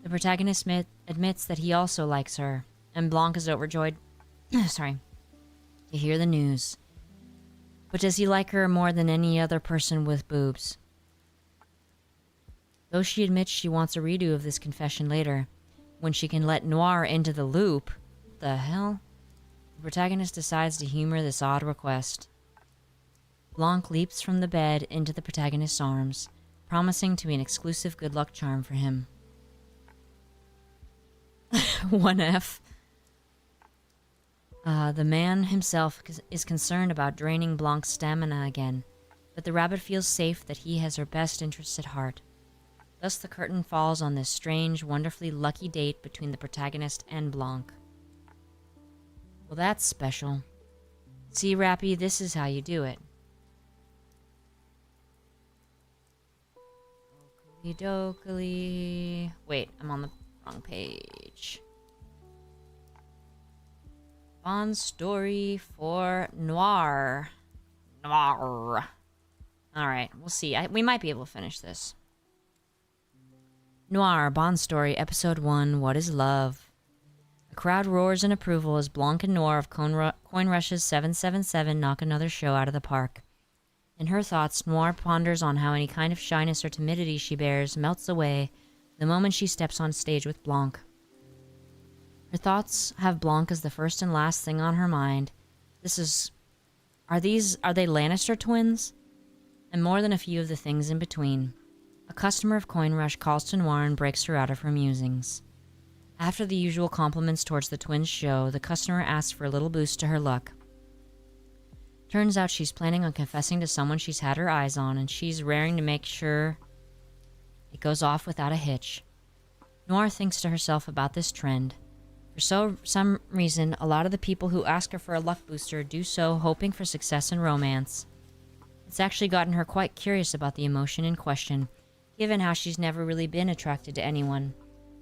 The protagonist admits that he also likes her, and Blanc is overjoyed to hear the news. But does he like her more than any other person with boobs? Though she admits she wants a redo of this confession later, when she can let Noir into the loop, what the hell? The protagonist decides to humor this odd request. Blanc leaps from the bed into the protagonist's arms, promising to be an exclusive good luck charm for him. 1F. The man himself is concerned about draining Blanc's stamina again, but the rabbit feels safe that he has her best interests at heart. Thus the curtain falls on this strange, wonderfully lucky date between the protagonist and Blanc. Well, that's special. See, Rappy, this is how you do it. Dokily. Wait, I'm on the wrong page. Bond story for Noir. Noir. Alright, we'll see. We might be able to finish this. Noir, Bond story, episode 1, What is Love? The crowd roars in approval as Blanc and Noir of Coin Rush's 777 knock another show out of the park. In her thoughts, Noir ponders on how any kind of shyness or timidity she bears melts away the moment she steps on stage with Blanc. Her thoughts have Blanc as the first and last thing on her mind. Are they Lannister twins? And more than a few of the things in between. A customer of Coin Rush calls to Noir and breaks her out of her musings. After the usual compliments towards the twins' show, the customer asks for a little boost to her luck. Turns out she's planning on confessing to someone she's had her eyes on, and she's raring to make sure it goes off without a hitch. Noir thinks to herself about this trend. For some reason, a lot of the people who ask her for a luck booster do so hoping for success and romance. It's actually gotten her quite curious about the emotion in question, given how she's never really been attracted to anyone,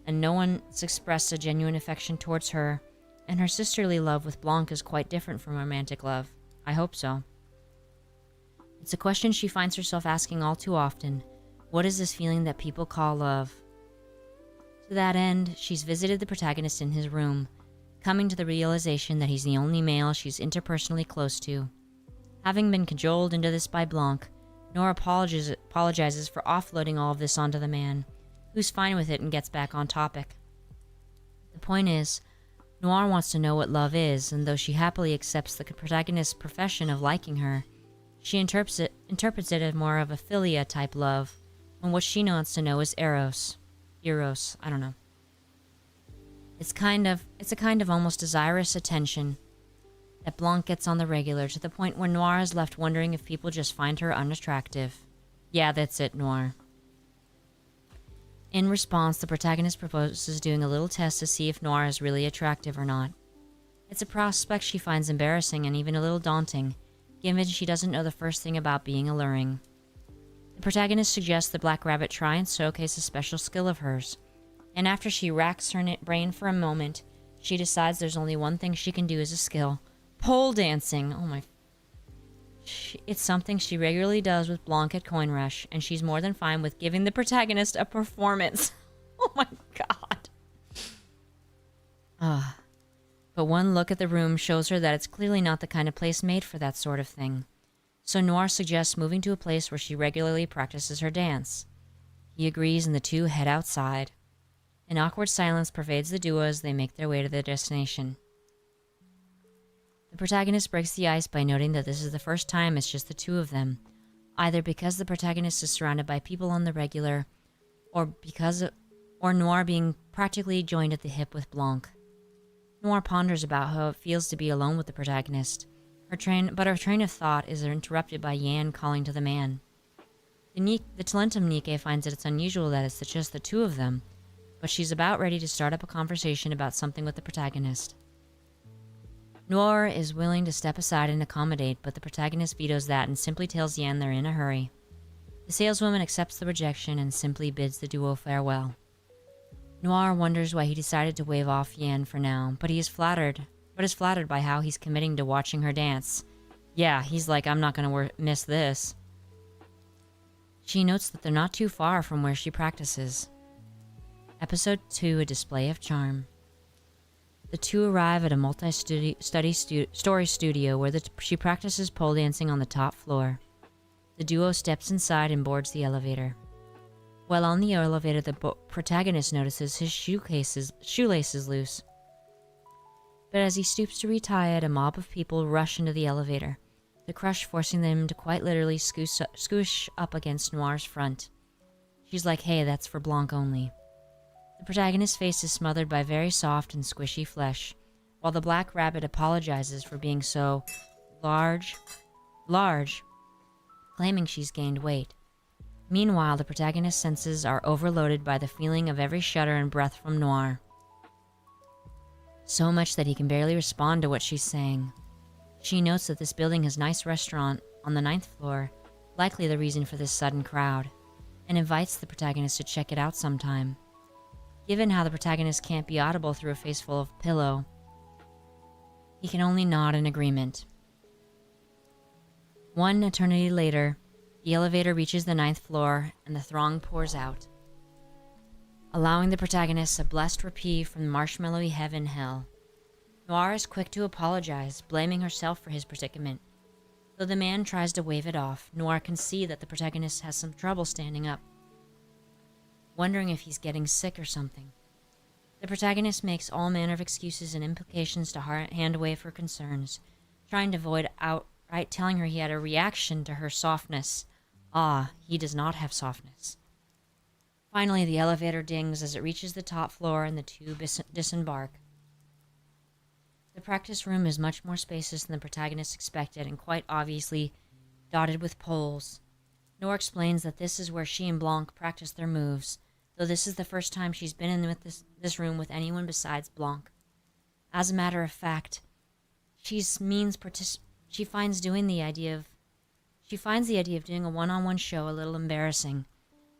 and no one's expressed a genuine affection towards her, and her sisterly love with Blanc is quite different from romantic love. I hope so. It's a question she finds herself asking all too often. What is this feeling that people call love? To that end, she's visited the protagonist in his room, coming to the realization that he's the only male she's interpersonally close to. Having been cajoled into this by Blanc, Noir apologizes for offloading all of this onto the man, who's fine with it and gets back on topic. The point is, Noir wants to know what love is, and though she happily accepts the protagonist's profession of liking her, she interprets it as more of a philia-type love, when what she wants to know is Eros, I don't know. It's a kind of almost desirous attention that Blanc gets on the regular, to the point where Noir is left wondering if people just find her unattractive. Yeah, that's it, Noir. In response, the protagonist proposes doing a little test to see if Noir is really attractive or not. It's a prospect she finds embarrassing and even a little daunting, given she doesn't know the first thing about being alluring. The protagonist suggests the Black Rabbit try and showcase a special skill of hers, and after she racks her brain for a moment, she decides there's only one thing she can do as a skill: Pole dancing. Oh my. It's something she regularly does with Blanc at Coin Rush, and she's more than fine with giving the protagonist a performance. Oh my god. But one look at the room shows her that it's clearly not the kind of place made for that sort of thing. So Noir suggests moving to a place where she regularly practices her dance. He agrees and the two head outside. An awkward silence pervades the duo as they make their way to their destination. The protagonist breaks the ice by noting that this is the first time it's just the two of them, either because the protagonist is surrounded by people on the regular, or Noir being practically joined at the hip with Blanc. Noir ponders about how it feels to be alone with the protagonist. Her train of thought is interrupted by Yan calling to the man. The talentum NIKKE finds that it's unusual that it's just the two of them, but she's about ready to start up a conversation about something with the protagonist. Noir is willing to step aside and accommodate, but the protagonist vetoes that and simply tells Yan they're in a hurry. The saleswoman accepts the rejection and simply bids the duo farewell. Noir wonders why he decided to wave off Yan for now, but is flattered by how he's committing to watching her dance. Yeah, he's like, I'm not gonna miss this. She notes that they're not too far from where she practices. Episode 2, A Display of Charm. The two arrive at a multi-story studio where she practices pole dancing on the top floor. The duo steps inside and boards the elevator. While on the elevator, the protagonist notices his shoelaces loose. But as he stoops to retie it, a mob of people rush into the elevator, the crush forcing them to quite literally scoosh up against Noir's front. She's like, hey, that's for Blanc only. The protagonist's face is smothered by very soft and squishy flesh, while the black rabbit apologizes for being so large, claiming she's gained weight. Meanwhile, the protagonist's senses are overloaded by the feeling of every shudder and breath from Noir. So much that he can barely respond to what she's saying. She notes that this building has a nice restaurant on the 9th floor, likely the reason for this sudden crowd, and invites the protagonist to check it out sometime. Given how the protagonist can't be audible through a face full of pillow, he can only nod in agreement. One eternity later, the elevator reaches the 9th floor and the throng pours out, allowing the protagonist a blessed reprieve from marshmallowy heaven hell. Noir is quick to apologize, blaming herself for his predicament. Though the man tries to wave it off, Noir can see that the protagonist has some trouble standing up, wondering if he's getting sick or something. The protagonist makes all manner of excuses and implications to hand wave her concerns, trying to avoid outright telling her he had a reaction to her softness. He does not have softness. Finally, the elevator dings as it reaches the top floor and the two disembark. The practice room is much more spacious than the protagonist expected and quite obviously dotted with poles. Noir explains that this is where she and Blanc practice their moves, though this is the first time she's been in this room with anyone besides Blanc. As a matter of fact, she finds the idea of doing a one-on-one show a little embarrassing,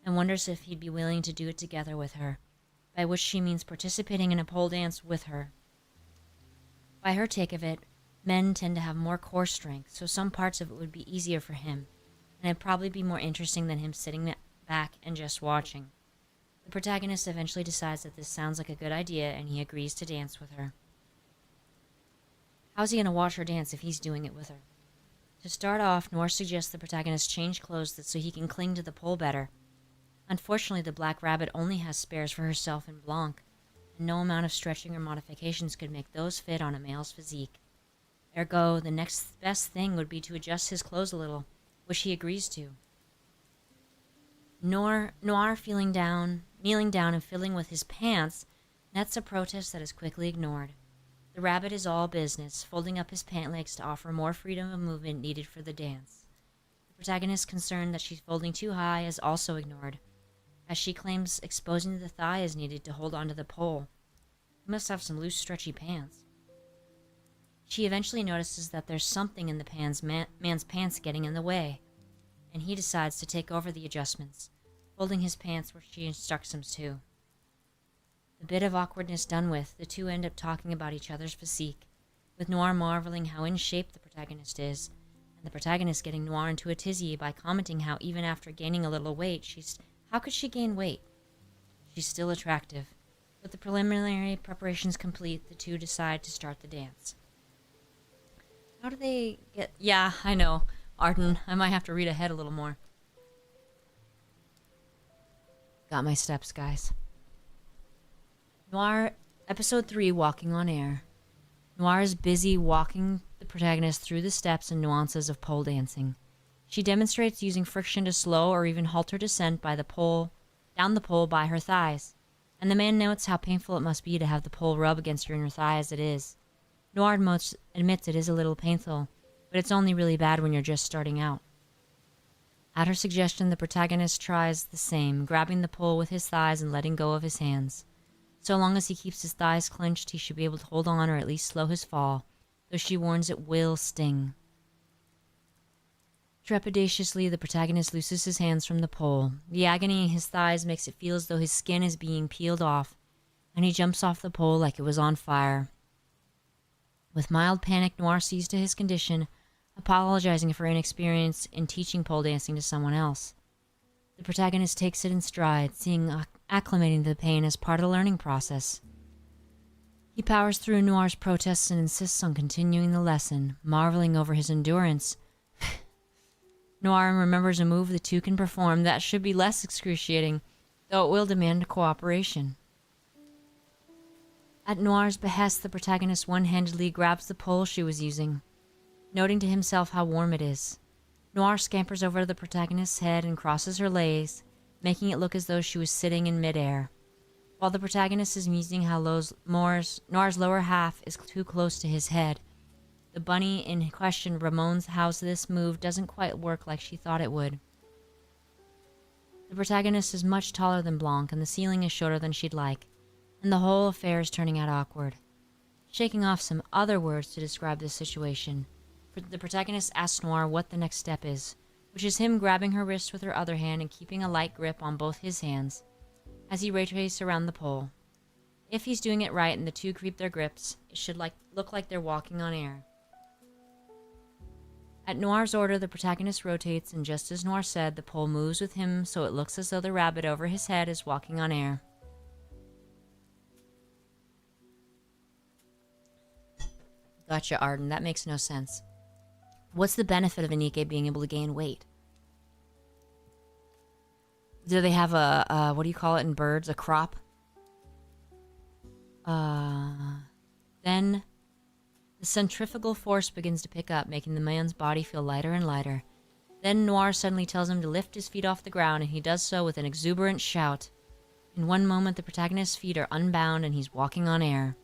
and wonders if he'd be willing to do it together with her, by which she means participating in a pole dance with her. By her take of it, men tend to have more core strength, so some parts of it would be easier for him, and it'd probably be more interesting than him sitting back and just watching. The protagonist eventually decides that this sounds like a good idea, and he agrees to dance with her. How's he going to watch her dance if he's doing it with her? To start off, Noir suggests the protagonist change clothes so he can cling to the pole better. Unfortunately, the black rabbit only has spares for herself and Blanc, and no amount of stretching or modifications could make those fit on a male's physique. Ergo, the next best thing would be to adjust his clothes a little, which he agrees to. Noir kneeling down and fiddling with his pants, nets a protest that is quickly ignored. The rabbit is all business, folding up his pant legs to offer more freedom of movement needed for the dance. The protagonist, concerned that she's folding too high, is also ignored, as she claims exposing the thigh is needed to hold onto the pole. He must have some loose, stretchy pants. She eventually notices that there's something in the man's pants getting in the way, and he decides to take over the adjustments, folding his pants where she instructs him to. The bit of awkwardness done with, the two end up talking about each other's physique, with Noir marveling how in shape the protagonist is, and the protagonist getting Noir into a tizzy by commenting how even after gaining a little weight, how could she gain weight? She's still attractive. With the preliminary preparations complete, the two decide to start the dance. How do they get... Yeah, I know. Arden, I might have to read ahead a little more. Got my steps, guys. Noir, Episode 3, Walking on Air. Noir is busy walking the protagonist through the steps and nuances of pole dancing. She demonstrates using friction to slow or even halt her descent by the pole, down the pole by her thighs, and the man notes how painful it must be to have the pole rub against your inner thigh as it is. Noir admits it is a little painful, but it's only really bad when you're just starting out. At her suggestion, the protagonist tries the same, grabbing the pole with his thighs and letting go of his hands. So long as he keeps his thighs clenched, he should be able to hold on or at least slow his fall, though she warns it will sting. Trepidatiously, the protagonist looses his hands from the pole. The agony in his thighs makes it feel as though his skin is being peeled off, and he jumps off the pole like it was on fire. With mild panic, Noir sees to his condition, apologizing for inexperience in teaching pole dancing to someone else. The protagonist takes it in stride, acclimating to the pain as part of the learning process. He powers through Noir's protests and insists on continuing the lesson, marveling over his endurance. Noir remembers a move the two can perform that should be less excruciating, though it will demand cooperation. At Noir's behest, the protagonist one-handedly grabs the pole she was using, noting to himself how warm it is. Noir scampers over to the protagonist's head and crosses her legs, making it look as though she was sitting in midair. While the protagonist is musing how Noir's lower half is too close to his head, the bunny in question bemoans how this move doesn't quite work like she thought it would. The protagonist is much taller than Blanc, and the ceiling is shorter than she'd like, and the whole affair is turning out awkward. Shaking off some other words to describe this situation, the protagonist asks Noir what the next step is, which is him grabbing her wrist with her other hand and keeping a light grip on both his hands as he rotates around the pole. If he's doing it right and the two creep their grips, it should look like they're walking on air. At Noir's order, the protagonist rotates, and just as Noir said, the pole moves with him so it looks as though the rabbit over his head is walking on air. Gotcha, Arden. That makes no sense. What's the benefit of a NIKKE being able to gain weight? Do they have a what do you call it in birds? A crop? Then the centrifugal force begins to pick up, making the man's body feel lighter and lighter. Then Noir suddenly tells him to lift his feet off the ground, and he does so with an exuberant shout. In one moment, the protagonist's feet are unbound, and he's walking on air.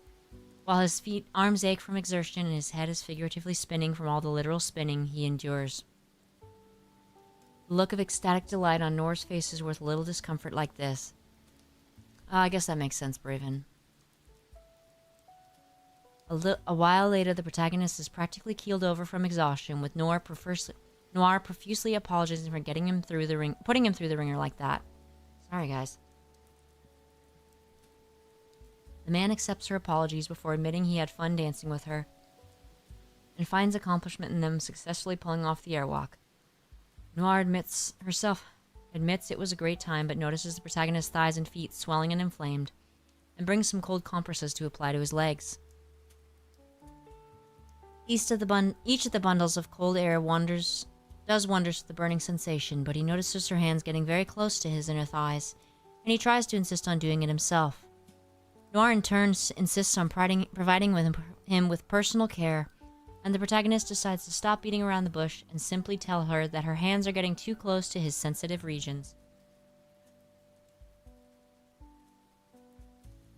While his arms ache from exertion and his head is figuratively spinning from all the literal spinning, he endures. The look of ecstatic delight on Noir's face is worth a little discomfort like this. I guess that makes sense, Braven. A while later, the protagonist is practically keeled over from exhaustion, with Noir profusely apologizing for putting him through the ringer like that. Sorry, guys. The man accepts her apologies before admitting he had fun dancing with her, and finds accomplishment in them successfully pulling off the airwalk. Noir admits it was a great time, but notices the protagonist's thighs and feet swelling and inflamed, and brings some cold compresses to apply to his legs. Each of the bundles of cold air does wonders to the burning sensation, but he notices her hands getting very close to his inner thighs, and he tries to insist on doing it himself. Noir in turn insists on providing him with personal care, and the protagonist decides to stop beating around the bush and simply tell her that her hands are getting too close to his sensitive regions.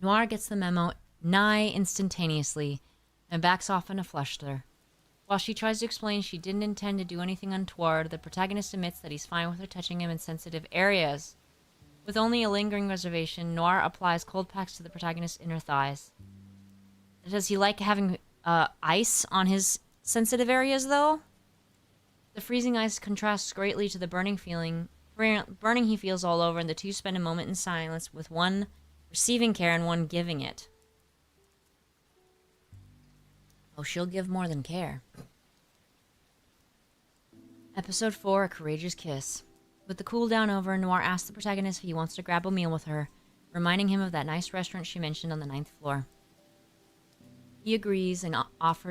Noir gets the memo nigh instantaneously and backs off in a fluster. While she tries to explain she didn't intend to do anything untoward, the protagonist admits that he's fine with her touching him in sensitive areas. With only a lingering reservation, Noir applies cold packs to the protagonist's inner thighs. Does he like having ice on his sensitive areas, though? The freezing ice contrasts greatly to the burning he feels all over, and the two spend a moment in silence, with one receiving care and one giving it. Oh, she'll give more than care. Episode 4, A Courageous Kiss. With the cool down over, Noir asks the protagonist if he wants to grab a meal with her, reminding him of that nice restaurant she mentioned on the 9th floor. He agrees and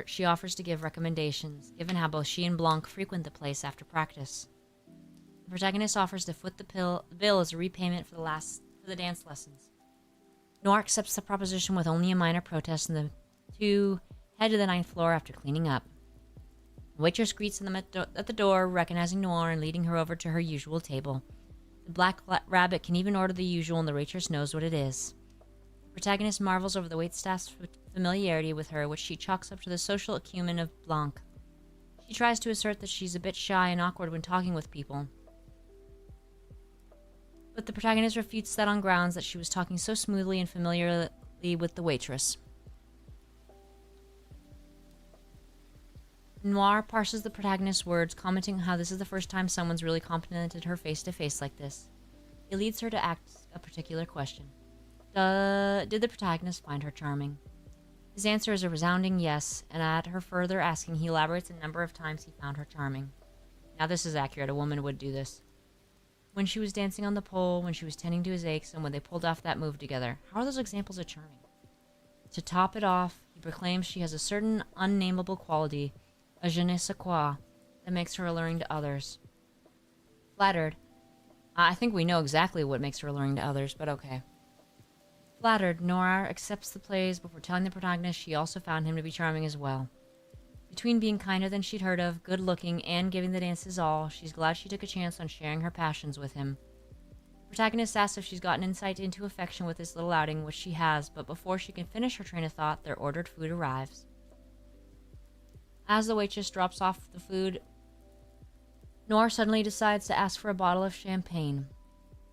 she offers to give recommendations, given how both she and Blanc frequent the place after practice. The protagonist offers to foot the bill as a repayment for the dance lessons. Noir accepts the proposition with only a minor protest, and the two head to the 9th floor after cleaning up. The waitress greets them at the door, recognizing Noir and leading her over to her usual table. The Black Rabbit can even order the usual, and the waitress knows what it is. The protagonist marvels over the waitstaff's familiarity with her, which she chalks up to the social acumen of Blanc. She tries to assert that she's a bit shy and awkward when talking with people, but the protagonist refutes that on grounds that she was talking so smoothly and familiarly with the waitress. Noir parses the protagonist's words, commenting how this is the first time someone's really complimented her face-to-face like this. He leads her to ask a particular question. Did the protagonist find her charming? His answer is a resounding yes, and at her further asking, he elaborates a number of times he found her charming. Now this is accurate, a woman would do this. When she was dancing on the pole, when she was tending to his aches, and when they pulled off that move together. How are those examples of charming? To top it off, he proclaims she has a certain unnameable quality, a je ne sais quoi, that makes her alluring to others. Flattered. I think we know exactly what makes her alluring to others, but okay. Flattered, Noir accepts the plays before telling the protagonist she also found him to be charming as well. Between being kinder than she'd heard of, good-looking, and giving the dances all, she's glad she took a chance on sharing her passions with him. The protagonist asks if she's gotten insight into affection with this little outing, which she has, but before she can finish her train of thought, their ordered food arrives. As the waitress drops off the food, Noir suddenly decides to ask for a bottle of champagne.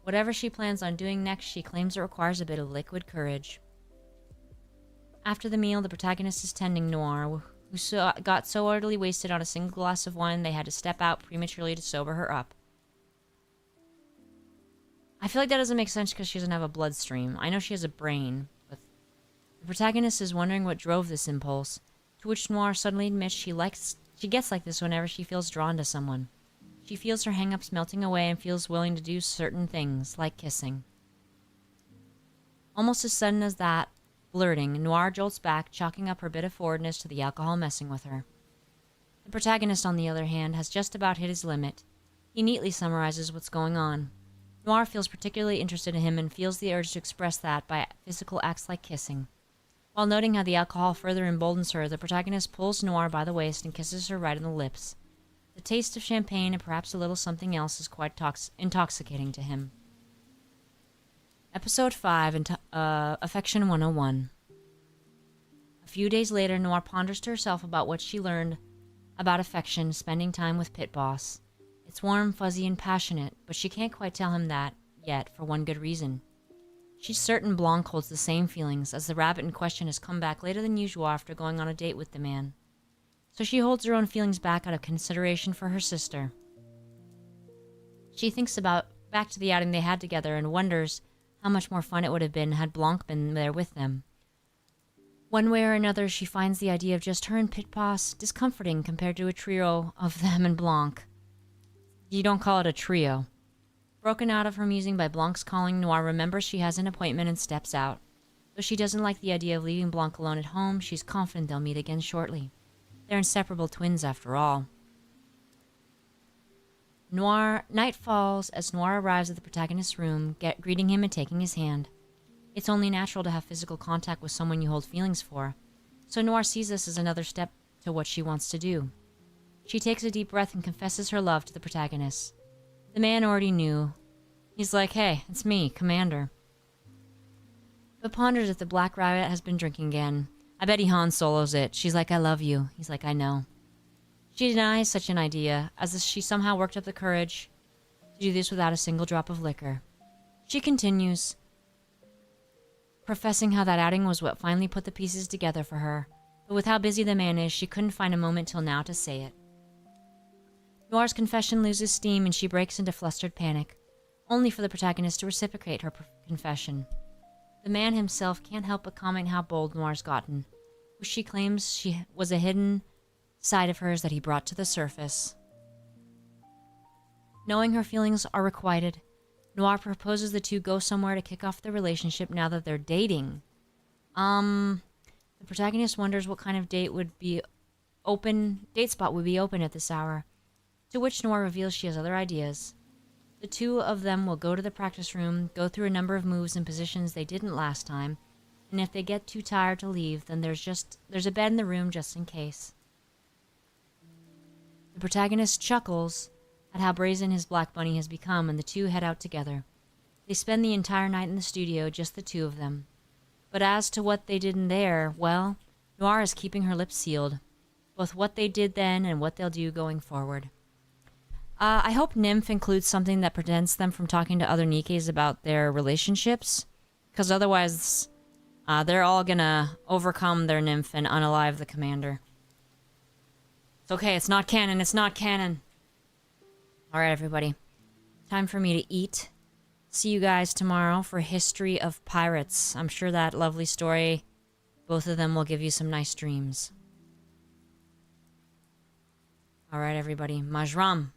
Whatever she plans on doing next, she claims it requires a bit of liquid courage. After the meal, the protagonist is tending Noir, who got so utterly wasted on a single glass of wine they had to step out prematurely to sober her up. I feel like that doesn't make sense because she doesn't have a bloodstream. I know she has a brain, but the protagonist is wondering what drove this impulse, to which Noir suddenly admits she gets like this whenever she feels drawn to someone. She feels her hang-ups melting away and feels willing to do certain things, like kissing. Almost as sudden as that, blurting, Noir jolts back, chalking up her bit of forwardness to the alcohol messing with her. The protagonist, on the other hand, has just about hit his limit. He neatly summarizes what's going on. Noir feels particularly interested in him and feels the urge to express that by physical acts like kissing. While noting how the alcohol further emboldens her, the protagonist pulls Noir by the waist and kisses her right on the lips. The taste of champagne and perhaps a little something else is quite intoxicating to him. Episode 5, Affection 101. A few days later, Noir ponders to herself about what she learned about affection spending time with Pit Boss. It's warm, fuzzy, and passionate, but she can't quite tell him that yet for one good reason. She's certain Blanc holds the same feelings, as the rabbit in question has come back later than usual after going on a date with the man. So she holds her own feelings back out of consideration for her sister. She thinks back to the outing they had together and wonders how much more fun it would have been had Blanc been there with them. One way or another, she finds the idea of just her and Pit Boss discomforting compared to a trio of them and Blanc. You don't call it a trio. Broken out of her musing by Blanc's calling, Noir remembers she has an appointment and steps out. Though she doesn't like the idea of leaving Blanc alone at home, she's confident they'll meet again shortly. They're inseparable twins after all. Night falls as Noir arrives at the protagonist's room, greeting him and taking his hand. It's only natural to have physical contact with someone you hold feelings for, so Noir sees this as another step to what she wants to do. She takes a deep breath and confesses her love to the protagonist. The man already knew. He's like, "Hey, it's me, Commander." But ponders if the Black Rabbit has been drinking again. I bet he Han Solos it. She's like, "I love you." He's like, "I know." She denies such an idea, as if she somehow worked up the courage to do this without a single drop of liquor. She continues, professing how that outing was what finally put the pieces together for her, but with how busy the man is, she couldn't find a moment till now to say it. Noir's confession loses steam and she breaks into flustered panic, only for the protagonist to reciprocate her confession. The man himself can't help but comment how bold Noir's gotten. who she claims she was a hidden side of hers that he brought to the surface. Knowing her feelings are requited, Noir proposes the two go somewhere to kick off the relationship now that they're dating. The protagonist wonders what kind of date spot would be open at this hour, to which Noir reveals she has other ideas. The two of them will go to the practice room, go through a number of moves and positions they didn't last time, and if they get too tired to leave, then there's a bed in the room just in case. The protagonist chuckles at how brazen his black bunny has become, and the two head out together. They spend the entire night in the studio, just the two of them. But as to what they did in there, well, Noir is keeping her lips sealed, both what they did then and what they'll do going forward. I hope Nymph includes something that prevents them from talking to other NIKKEs about their relationships, because otherwise they're all gonna overcome their Nymph and unalive the commander. It's okay, it's not canon, it's not canon. Alright, everybody. Time for me to eat. See you guys tomorrow for History of Pirates. I'm sure that lovely story, both of them will give you some nice dreams. Alright, everybody. Majram.